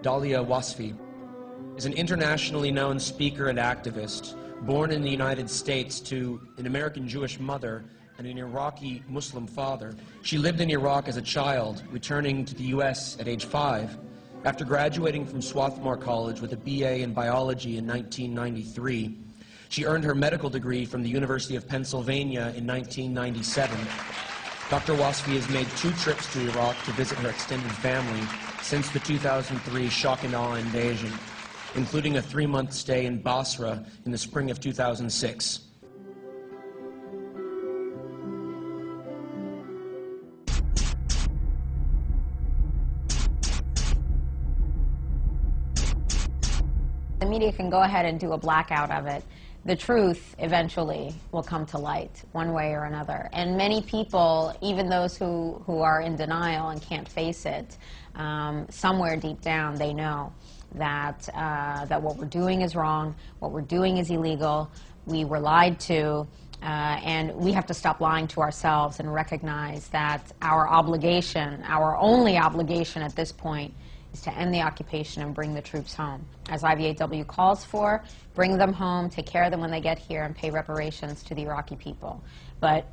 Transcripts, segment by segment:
Dalia Wasfi, is an internationally known speaker and activist, born in the United States to an American Jewish mother and an Iraqi Muslim father. She lived in Iraq as a child, returning to the U.S. at age 5. After graduating from Swarthmore College with a BA in biology in 1993, she earned her medical degree from the University of Pennsylvania in 1997. Dr. Wasfi has made 2 trips to Iraq to visit her extended family since the 2003 shock and awe invasion, including a 3-month stay in Basra in the spring of 2006. The media can go ahead and do a blackout of it. The truth eventually will come to light, one way or another. And many people, even those who are in denial and can't face it, somewhere deep down they know that, that what we're doing is wrong, what we're doing is illegal, we were lied to, and we have to stop lying to ourselves and recognize that our obligation, our only obligation at this point, is to end the occupation and bring the troops home. As IVAW calls for, bring them home, take care of them when they get here, and pay reparations to the Iraqi people. But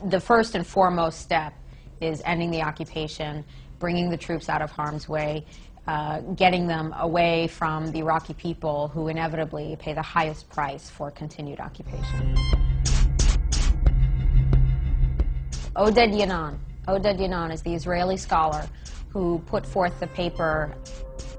the first and foremost step is ending the occupation, bringing the troops out of harm's way, getting them away from the Iraqi people who inevitably pay the highest price for continued occupation. Oded Yinon is the Israeli scholar who put forth the paper,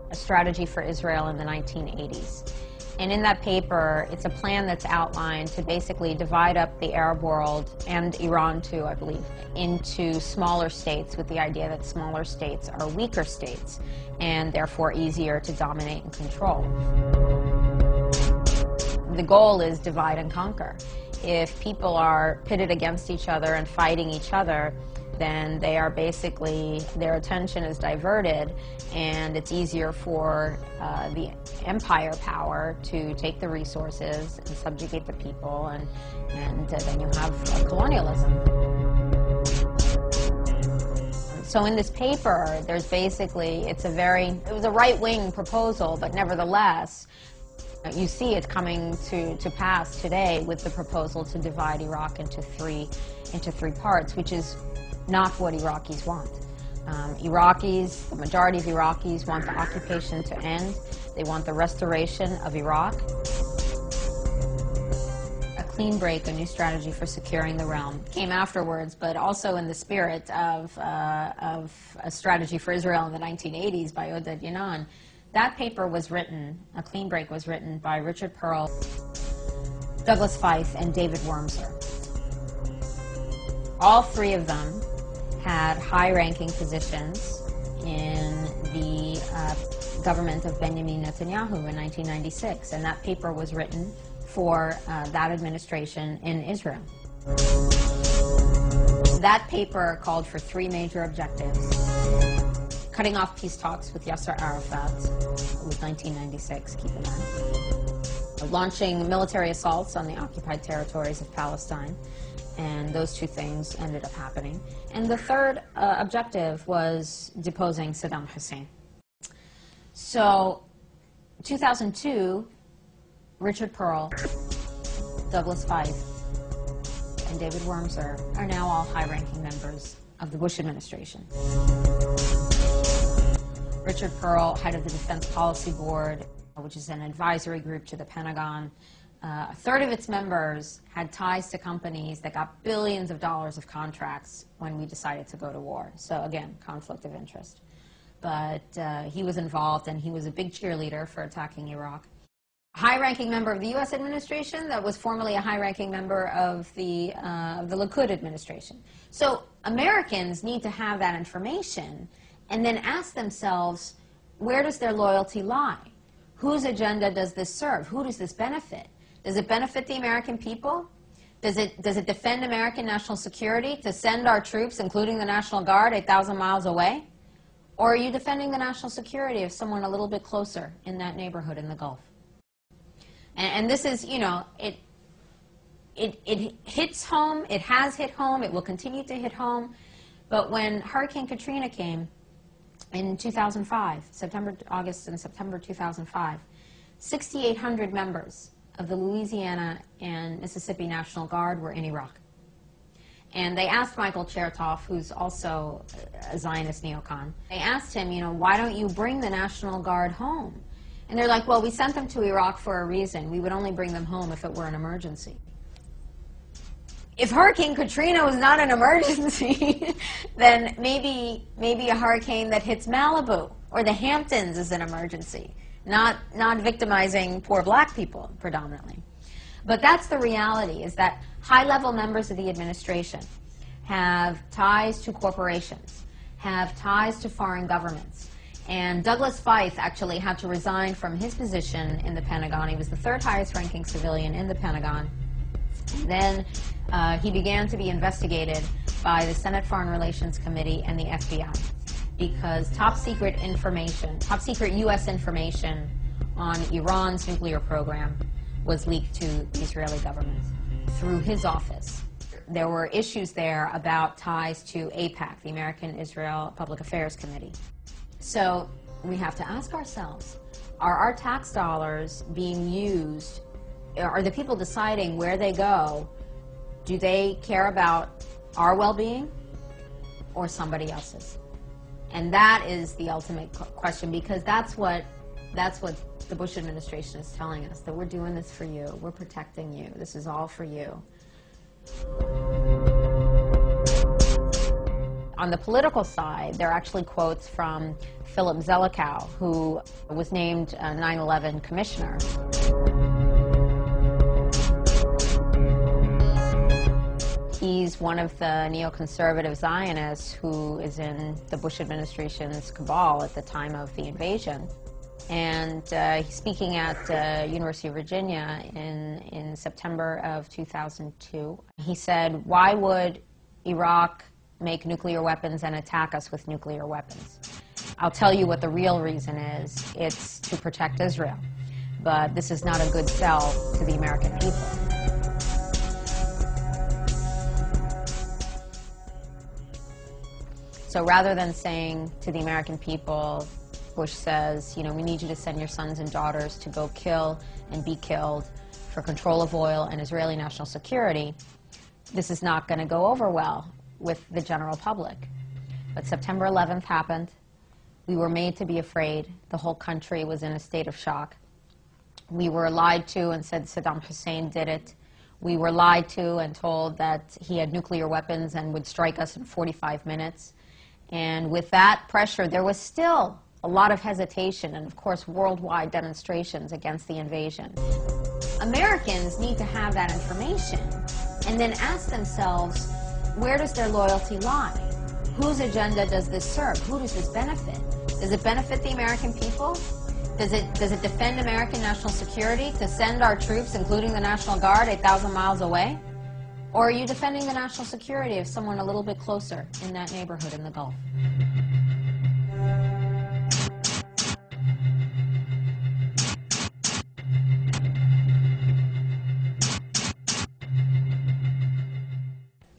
A Strategy for Israel in the 1980s. And in that paper, it's a plan that's outlined to basically divide up the Arab world, and Iran too, I believe, into smaller states, with the idea that smaller states are weaker states and therefore easier to dominate and control. The goal is divide and conquer. If people are pitted against each other and fighting each other, then they are basically, their attention is diverted, and it's easier for the empire power to take the resources and subjugate the people, and then you have colonialism. So in this paper, there's basically, it was a right-wing proposal, but nevertheless, you see it coming to pass today with the proposal to divide Iraq into three parts, which is not what Iraqis want. The majority of Iraqis want the occupation to end. They want the restoration of Iraq. A clean break, a new strategy for securing the realm, came afterwards, but also in the spirit of A Strategy for Israel in the 1980s by Oded Yinon. That paper was written, A Clean Break was written by Richard Pearl, Douglas Feith, and David Wormser. All 3 of them had high-ranking positions in the government of Benjamin Netanyahu in 1996, and that paper was written for that administration in Israel. That paper called for 3 major objectives: cutting off peace talks with Yasser Arafat, it was 1996, keep in mind, launching military assaults on the occupied territories of Palestine, and those 2 things ended up happening. And the third objective was deposing Saddam Hussein. So, 2002, Richard Pearl, Douglas Feith, and David Wormser are now all high-ranking members of the Bush administration. Richard Pearl, head of the Defense Policy Board, which is an advisory group to the Pentagon. A third of its members had ties to companies that got billions of dollars of contracts when we decided to go to war. So again, conflict of interest. But he was involved, and he was a big cheerleader for attacking Iraq. A high-ranking member of the U.S. administration that was formerly a high-ranking member of the Likud administration. So Americans need to have that information and then ask themselves, where does their loyalty lie? Whose agenda does this serve? Who does this benefit? Does it benefit the American people? Does it defend American national security to send our troops, including the National Guard, 8,000 miles away? Or are you defending the national security of someone a little bit closer in that neighborhood in the Gulf? And this is, you know, it hits home, it has hit home, it will continue to hit home. But when Hurricane Katrina came, In 2005, August and September 2005, 6,800 members of the Louisiana and Mississippi National Guard were in Iraq. And they asked Michael Chertoff, who's also a Zionist neocon, they asked him, you know, why don't you bring the National Guard home? And they're like, well, we sent them to Iraq for a reason. We would only bring them home if it were an emergency. If Hurricane Katrina was not an emergency, then maybe a hurricane that hits Malibu or the Hamptons is an emergency, not victimizing poor black people predominantly. But that's the reality, is that high-level members of the administration have ties to corporations, have ties to foreign governments. And Douglas Feith actually had to resign from his position in the Pentagon. He was the third highest ranking civilian in the Pentagon. Then he began to be investigated by the Senate Foreign Relations Committee and the FBI because top secret information, top secret U.S. information on Iran's nuclear program was leaked to the Israeli government through his office. There were issues there about ties to AIPAC, the American Israel Public Affairs Committee. So we have to ask ourselves, are our tax dollars being used? Are the people deciding where they go? Do they care about our well-being or somebody else's? And that is the ultimate question, because that's what the Bush administration is telling us, that we're doing this for you, we're protecting you, this is all for you. On the political side, there are actually quotes from Philip Zelikow, who was named 9/11 commissioner. He's one of the neoconservative Zionists who is in the Bush administration's cabal at the time of the invasion. And he's speaking at University of Virginia in September of 2002. He said, why would Iraq make nuclear weapons and attack us with nuclear weapons? I'll tell you what the real reason is. It's to protect Israel. But this is not a good sell to the American people. So rather than saying to the American people, Bush says, you know, we need you to send your sons and daughters to go kill and be killed for control of oil and Israeli national security, this is not going to go over well with the general public. But September 11th happened. We were made to be afraid. The whole country was in a state of shock. We were lied to and said Saddam Hussein did it. We were lied to and told that he had nuclear weapons and would strike us in 45 minutes. And with that pressure, there was still a lot of hesitation and, of course, worldwide demonstrations against the invasion. Americans need to have that information and then ask themselves, where does their loyalty lie? Whose agenda does this serve? Who does this benefit? Does it benefit the American people? Does it defend American national security to send our troops, including the National Guard, 8,000 miles away? Or are you defending the national security of someone a little bit closer in that neighborhood in the Gulf?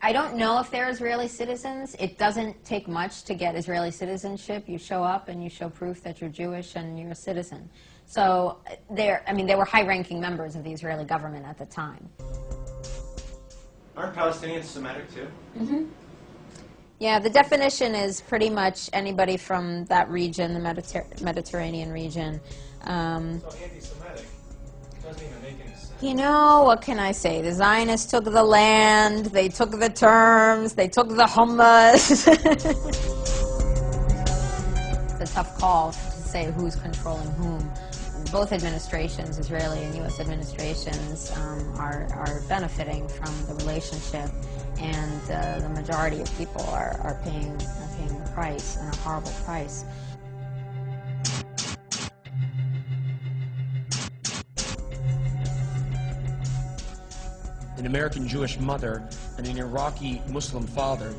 I don't know if they're Israeli citizens. It doesn't take much to get Israeli citizenship. You show up and you show proof that you're Jewish and you're a citizen. So they were high-ranking members of the Israeli government at the time. Aren't Palestinians Semitic too? Mm-hmm. Yeah, the definition is pretty much anybody from that region, the Mediterranean region. So anti-Semitic doesn't even make any sense. You know, what can I say? The Zionists took the land, they took the terms, they took the hummus. It's a tough call to say who's controlling whom. Both administrations, Israeli and U.S. administrations, are benefiting from the relationship, and the majority of people are paying the price, and a horrible price. An American Jewish mother and an Iraqi Muslim father